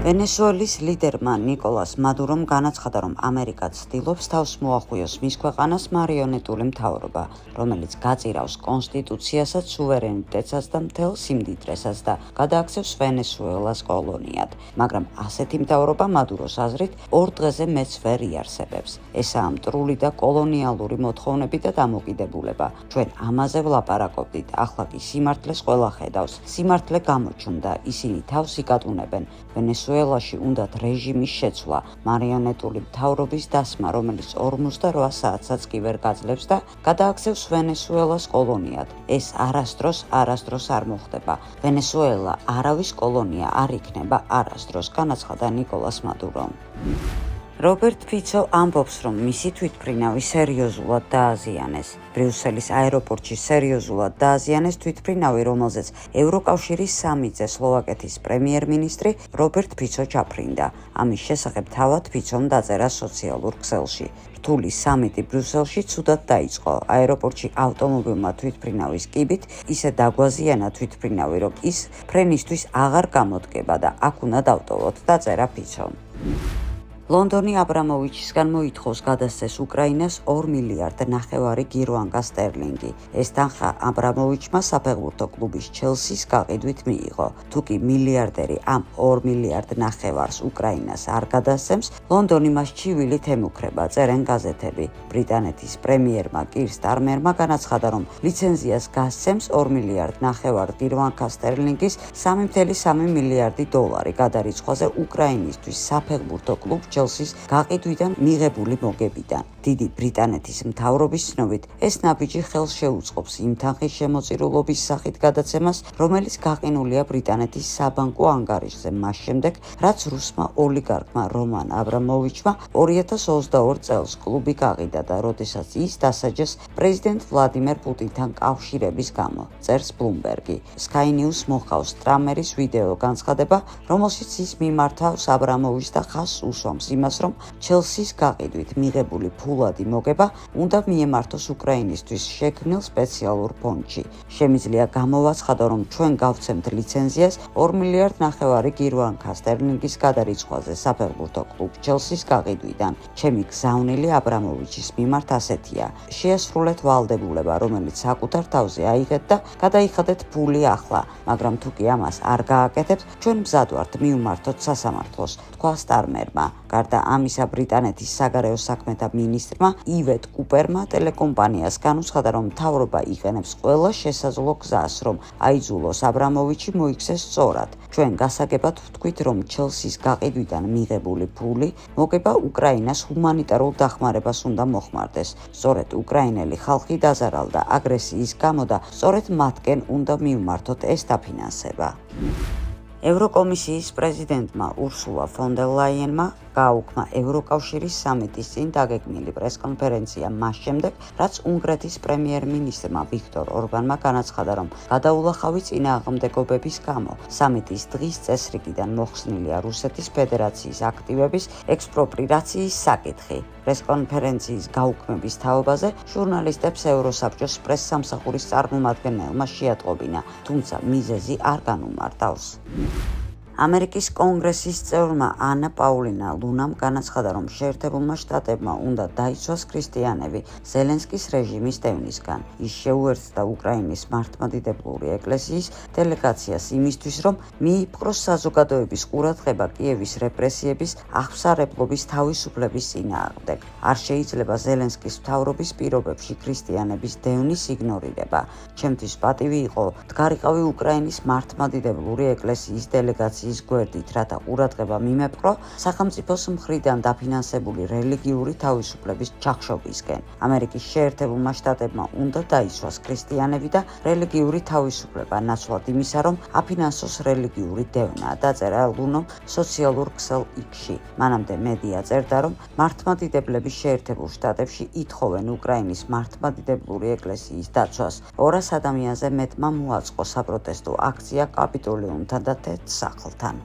ვენესუელის ლიდერმა ნიკოლას მადურომ განაცხადა, რომ ამერიკა ცდილობს თავს მოახვიოს მის ქვეყანას მარიონეტული მთავრობა, რომელიც გაწირავს კონსტიტუციასაც, სუვერენიტეტსაც და მთელ სიმდიდრესაც და გადააქცევს ვენესუელას კოლონიად. მაგრამ ასეთი მთავრობა მადუროს აზრით ორ დღეზე მეც ვერ იარსებებს. ესაა მტრული და კოლონიალური მოთხოვნები და დამოკიდებულება. ჩვენ ამაზე ვლაპარაკობდით, ახლა კი სიმართლეს ყველა ხედავს. სიმართლე გამოჩნდა, ისინი თავს იკატუნებენ. ვენესუელაში უნდათ რეჟიმის შეცვლა, მარიონეტული მთავრობის დასმა, რომელიც 48 საათსაც კი ვერ გაძლევს და გადააქცევს ვენესუელას კოლონიად. ეს არასდროს არ მოხდება. ვენესუელა არავის კოლონია არ იქნება არასდროს, განაცხადა ნიკოლას მადურომ. რობერტ ფიცო ამბობს, რომ მისი თვითმფრინავი სერიოზულად დააზიანეს. ბრიუსელის აეროპორტში სერიოზულად დააზიანეს თვითმფრინავი, რომელზეც ევროკავშირის სამიწე სლოვაკეთის პრემიერ-მინისტრი რობერტ ფიცო ჩაფრინდა. ამის შესახებ თავად ფიცომ დაწერა სოციალურ ქსელში. რთული სამიტი ბრიუსელში ცუდად დაიწყო. აეროპორტში ავტომობილმა თვითმფრინავის კიბით ისე დაგვაზიანა თვითმფრინავი, რომ ის ფრენისთვის აღარ გამოდგება და აქ უნდა დავტოვოთ, დაწერა ფიცომ. ლონდონი აბრამოვიჩისგან მოითხოვს გადასცეს უკრაინას 2,5 მილიარდი გირვანკა სტერლინგი. ეს თანხა აბრამოვიჩმა საფეხბურთო კლუბის ჩელსის გაყიდვით მიიღო. თუკი მილიარდერი ამ 2,5 მილიარდს უკრაინას არ გადასცემს, ლონდონი მას ჩივილით ემუქრება, წერენ გაზეთები. ბრიტანეთის პრემიერმა კիր სტარმერმა განაცხადა, რომ ლიცენზიას გასცემს 2,5 მილიარდი გირვანკა სტერლინგის 3,3 მილიარდი დოლარი გადარიცხვაზე უკრაინისთვის საფეხბურთო კლუბ ჩელსის გაყიდვიდან მიღებული მოგებიდან. დიდი ბრიტანეთის მთავრობის ცნობით, ეს ნაბიჯი ხელს შეუწყობს იმ თანხის შემოწირულობის სახით გადაცემას, რომელიც გაყინულია ბრიტანეთის საბანკო ანგარიშზე მას შემდეგ, რაც რუსმა ოლიგარქმა რომან აბრამოვიჩმა 2022 წელს კლუბი გაყიდა და როდესაც ის დასაჯეს პრეზიდენტ ვლადიმერ პუტინთან კავშირების გამო, წერს ბლუმბერგი. Sky News მოჰყავს ტრამერის ვიდეო განცხადება, რომელშიც ის მიმართავს აბრამოვიჩს და ხაზს უსვამს იმას, რომ ჩელსის გაყიდვით მიღებული ფულადი მოგება უნდა მიემართოს უკრაინისთვის შექმნილ სპეციალურ ფონდში. შემიძლია გამოვაცხადო, რომ ჩვენ გავცემთ ლიცენზიას 2,5 მილიარდი გირვანკა სტერლინგის გადარიცხვაზე საფეხბურთო კლუბ ჩელსის გაყიდვიდან. ჩემი გზავნილი აბრამოვიჩის მიმართ ასეთია. შეასრულეთ ვალდებულება, რომელიც საკუთარ თავზე აიღეთ და გადაიხადეთ ფული ახლა, მაგრამ თუ კი ამას არ გააკეთებთ, ჩვენ მზად ვართ მივმართოთ სასამართლოს, თქვა სტარმერმა. გარდა ამისა, ბრიტანეთის საგარეო საქმეთა მინისტრმა ივეტ კუპერმა ტელეკომპანიას განუცხადა, რომ მთავრობა იყენებს ყველა შესაძლო გზას, რომ აიძულოს აბრამოვიჩი მოიქცეს სწორად. ჩვენ გასაგებად ვთქვით, რომ ჩელსის გაყიდვიდან მიღებული ფული მოგება უკრაინას ჰუმანიტარულ დახმარებას უნდა მოხმარდეს. სწორედ უკრაინელი ხალხი დაზარალდა აგრესიის გამო და სწორედ მათკენ უნდა მივმართოთ ეს დაფინანსება. ევროკომისიის პრეზიდენტმა ურსულა ფონ დერ ლაიენმა გააუქმა ევროკავშირის სამიტის წინ დაგეგმილი პრესკონფერენცია მას შემდეგ, რაც უნგრეთის პრემიერ-მინისტრმა ვიქტორ ორბანმა განაცხადა, რომ გადაულახავი წინააღმდეგობების გამო სამიტის დღის წესრიგიდან მოხსნილია რუსეთის ფედერაციის აქტივების ექსპროპრიაციის საკითხი. პრესკონფერენციის გაუქმების თაობაზე ჟურნალისტებს ევროსაბჭოს პრესსამსახურის წარმომადგენელმა შეატყობინა, თუმცა მიზეზი არ განუმარტავს. ამერიკის კონგრესის წევრმა ანა პაულინა ლუნამ განაცხადა, რომ შეერთებულმა შტატებმა უნდა დაიცვას ქრისტიანები ზელენსკის რეჟიმის დევნისგან. ის შეუერთდა უკრაინის მართლმადიდებლური ეკლესიის დელეგაციას იმისთვის, რომ მიიპყროს საზოგადოების ყურადღება კიევის რეპრესიების აღსარებლობის თავისუფლების წინააღმდეგ. არ შეიძლება ზელენსკის მთავრობის პირობებში ქრისტიანების დევნის იგნორირება. ჩემთვის პატივი იყო დგარიყავი უკრაინის მართლმადიდებლური ეკლესიის დელეგაციის გვერდით, რათა ყურადღება მიმეპყრო სახელმწიფოს მხრიდან დაფინანსებული რელიგიური თავისუფლების ჩახშობისკენ. ამერიკის შეერთებულმა შტატებმა უნდა დაიცვას ქრისტიანები და რელიგიური თავისუფლება, ნაცვლად იმისა, რომ აფინანსოს რელიგიური დევნა, დაწერა ლუნომ სოციალურ ქსელ X-ში. მანამდე მედია წერდა, რომ მართლმადიდებლები შეერთებულ შტატებში ითხოვენ უკრაინის მართლმადიდებლური ეკლესიის დაცვას. 200 ადამიანზე მეტმა მოაწყო საპროტესტო აქცია კაპიტოლიუმთან და თეთრ სახლთან.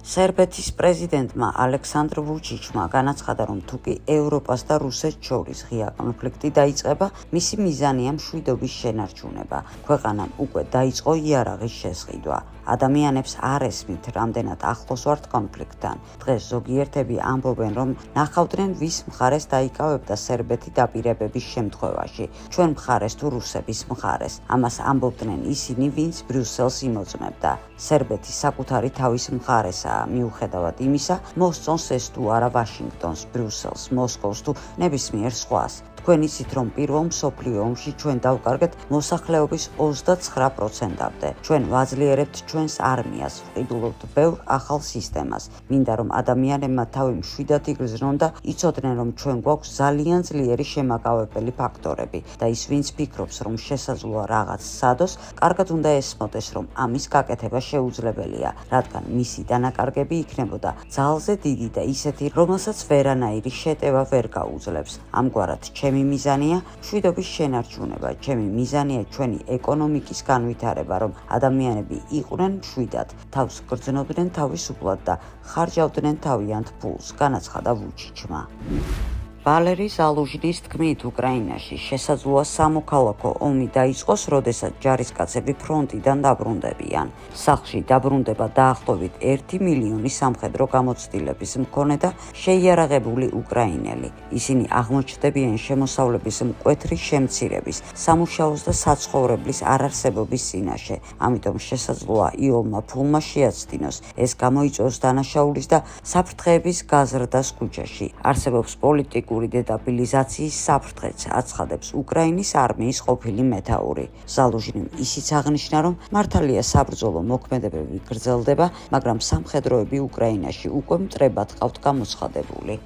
სერბეთის პრეზიდენტმა ალექსანდრ ვუჩიჩმა განაცხადა, რომ თუკი ევროპას და რუსეთს შორის ღია კონფლიქტი დაიწყება, მისი მიზანია მშვიდობის შენარჩუნება. ქვეყანამ უკვე დაიწყო იარაღის შესყიდვა. ადამიანებს არ ესმით, რამდენად ახლოს ვართ კონფლიქტთან. დღეს ზოგიერთები ამბობენ, რომ ნახავდნენ, ვის მხარეს დაიკავებდა სერბეთი დაპირებების შემთხვევაში, ჩვენ მხარეს თუ რუსების მხარეს. ამას ამბობდნენ ისინი, ვინც ბრიუსელს იმოწმებდა. სერბეთი საკუთარი თავის მხარესაა, მიუხედავად იმისა, მოსწონს ეს თუ არა ვაშინგტონს, ბრიუსელს, მოსკოვს თუ ნებისმიერ სხვას. თქვენ იცით, რომ პირველ მსოფლიო ომში ჩვენ დავკარგეთ მოსახლეობის 29%-მდე. ჩვენ ვაძლიერებთ ჩვენს არმიას, ვყიდულობთ ბევრ ახალ სისტემას. მინდა რომ ადამიანებმა თავი მშვიდად იგრძნონ და იცოდნენ, რომ ჩვენ გვაქვს ძალიან ძლიერი შემაკავებელი ფაქტორები და ის, ვინც ფიქრობს, რომ შესაძლოა რაღაც სადოს, კარგად უნდა ესმოდეს, რომ ამის გაკეთება შეუძლებელია, რადგან მისი დანაკარგები იქნებოდა ძალზე დიდი და ისეთი, რომელსაც ვერანაირი შეტევა ვერ გაუძლებს. ამგვარად, ჩემი მიზანია მშვიდობის შენარჩუნება, ჩემი მიზანია ჩვენი ეკონომიკის განვითარება, რომ ადამიანები იყვნენ მშვიდად, თავს გრძნობდნენ თავისუფლად და ხარჯავდნენ თავიანთ ფულს, განაცხადა ვუჩიჩმა. ვალერი ზალუჟნის თქმით, უკრაინაში შესაძლოა სამოქალაქო ომი დაიწყოს, როდესაც ჯარისკაცები ფრონტიდან დაბრუნდებიან. სახლში დაბრუნდება დაახლოებით 1 მილიონი სამხედრო გამოცდილების მქონე და შეიარაღებული უკრაინელი. ისინი აღმოჩნდებიან შემოსავლების მკვეთრი შემცირების, სამუშაოს და საცხოვრებლის არარსებობის წინაშე. ამიტომ შესაძლოა იოლმა ფულმა შეაცდინოს. ეს გამოიწვევს დანაშაულის და საფრთხეების გაზრდას ქუჩაში. არსებობს პოლიტიკური დედაბილიზაციის საფრთხეც, აცხადებს უკრაინის არმიის ყოფილი მეთაური. ზალუჟნიმ ისიც აღნიშნა, რომ მართალია საბრძოლო მოქმედებები გრძელდება, მაგრამ სამხედროები უკრაინაში უკვე მტრებად ყავთ გამოცხადებული.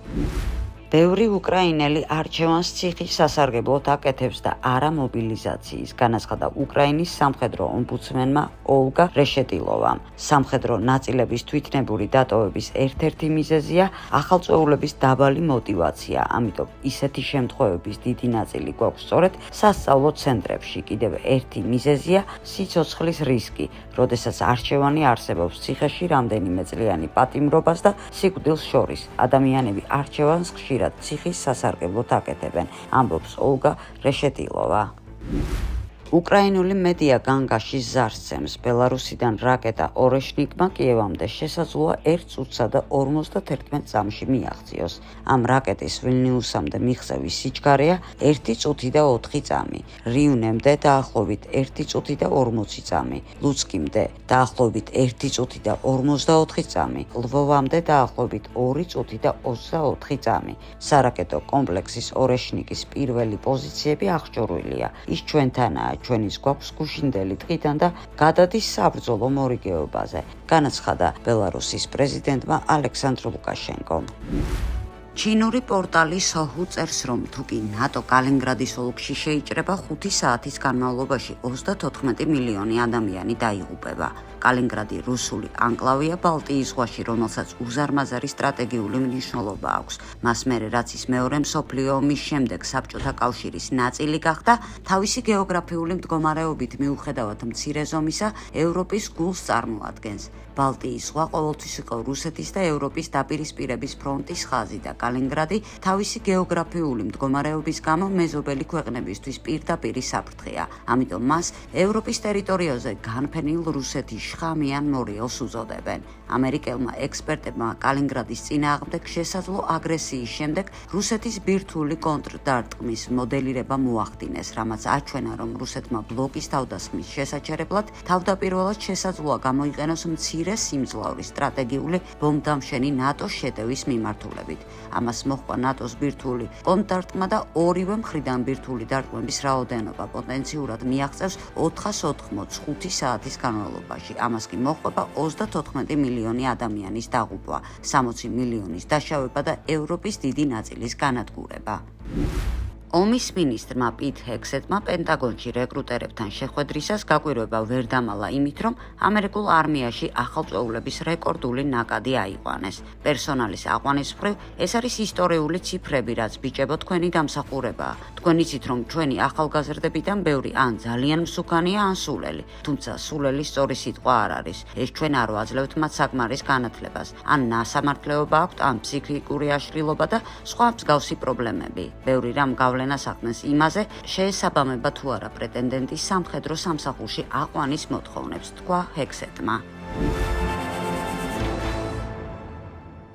ბევრი უკრაინელი არჩევანს ციხის სასარგებლოდ აკეთებს და არა მობილიზაციის, განაცხადა უკრაინის სამხედრო ომბუდსმენმა ოლგა რეშეტილოვამ. სამხედრო ნაწილების თვითნებური დატოვების ერთ-ერთი მიზეზია ახალწეულების დაბალი мотиваცია, ამიტომ ისეთი შემთხვევების დიდი ნაწილი გვაქვს სწორედ სასწავლო ცენტრებში. კიდევ ერთი მიზეზია სიცოცხლის რისკი, როდესაც არჩევანი არსებობს ციხეში რამდენიმე წლიანი პატიმრობას და სიკვდილს შორის. ადამიანები არჩევანს ხშირად ციხის სასარგებლოდ აკეთებენ, ამბობს ოლგა რეშეტილოვა. უკრაინული მედია განგაში ზარს ბელარუსიდან რაკეტა ორეშნიკმა კიევამდე შესაძლოა 1 წუთსა და 51 წამში მიაღწიოს. ამ რაკეტის ვილნიუსამდე მიღწევის სიჩქარეა 1 წუთი და 4 წამი, რიუნემდე დაახლოებით 1 წუთი და 40 წამი, ლუცკიმდე დაახლოებით 1 წუთი და 44 წამი, ლვოვამდე დაახლოებით 2 წუთი და 24 წამი. სარაკეტო კომპლექსის ორეშნიკის პირველი პოზიციები აღჭურვილია. ის ჩვენთანაა, ჩვენის გვაქვს გუშინდელი დღიდან და გადადის საბრძოლო მორიგეობაზე, განაცხადა ბელარუსის პრეზიდენტმა ალექსანდრ ლუკაშენკომ. ჩინური პორტალი სოჰუ წერს, რომ თუკი ნატო კალინგრადის ოლქში შეიჭრება 5 საათის განმავლობაში 34 მილიონი ადამიანი დაიღუპება. კალინგრადი რუსული ანკლავია ბალტიის ზღვაში, რომელსაც უზარმაზარი სტრატეგიული მნიშვნელობა აქვს. მას მერე, რაც ის მეორე მსოფლიო ომის შემდეგ საბჭოთა კავშირის ნაწილი გახდა, თავისი გეოგრაფიული მდგომარეობით მიუხედავად მცირე ზომისა, ევროპის გულს წარმოადგენს. ბალტიის ზღვა ყოველთვის იყო რუსეთის და ევროპის დაპირისპირების ფრონტის ხაზი და კალინგრადი თავისი გეოგრაფიული მდგომარეობის გამო მეზობელი ქვეყნებისთვის პირდაპირი საფრთხეა. ამიტომ მას ევროპის ტერიტორიაზე განფენილ რუსეთის შხამიან მორიელს უწოდებენ. ამერიკელმა ექსპერტებმა კალინგრადის წინააღმდეგ შესაძლო აგრესიის შემდეგ რუსეთის ბირთვული კონტრდარტყმის მოდელირება მოახდინეს, რამაც აჩვენა, რომ რუსეთმა ბლოკის თავდასხმის შესაჩერებლად თავდაპირველად შესაძლოა გამოიყენოს მცირე სიმძლავრის სტრატეგიული ბომბდამშენი ნატოს შეტევის მიმართულებით. ამას მოჰყვა ნატოს ბირთვული კონტრდარტყმა და ორივე მხრიდან ბირთვული დარტყმების რაოდენობა პოტენციურად მიაღწევს 485 საათის განმავლობაში. ამას კი მოჰყვება 34 მილიონი ადამიანის დაღუპვა, 60 მილიონის დაშავება და ევროპის დიდი ნაწილის განადგურება. ომის მინისტრმა პიტ ჰექსეტმა პენტაგონში რეკრუტერებთან შეხვედრისას გაკვირვება ვერ დამალა იმით, რომ ამერიკულ არმიაში ახალწეულების რეკორდული ნაკადი აიყვანეს. პერსონალის აყვანის მხრივ ეს არის ისტორიული ციფრები, რაც ბიჭებო თქვენი დამსახურებაა. თქვენ იცით, რომ ჩვენი ახალგაზრდებიდან ბევრი ან ძალიან მსუქანია, ან სულელი. თუმცა სულელი სწორი სიტყვა არ არის. ეს ჩვენ არ ვაძლევთ მათ საკმარის განათლებას. ან ნასამართლეობა აქვთ, ან ფსიქიკური აშლილობა და სხვა მსგავსი პრობლემები. ბევრი რამ გავლენას ახდენს იმაზე, შეესაბამება თუ არა პრეტენდენტი სამხედრო სამსახურში აყვანის მოთხოვნებს, თქვა ჰექსეტმა.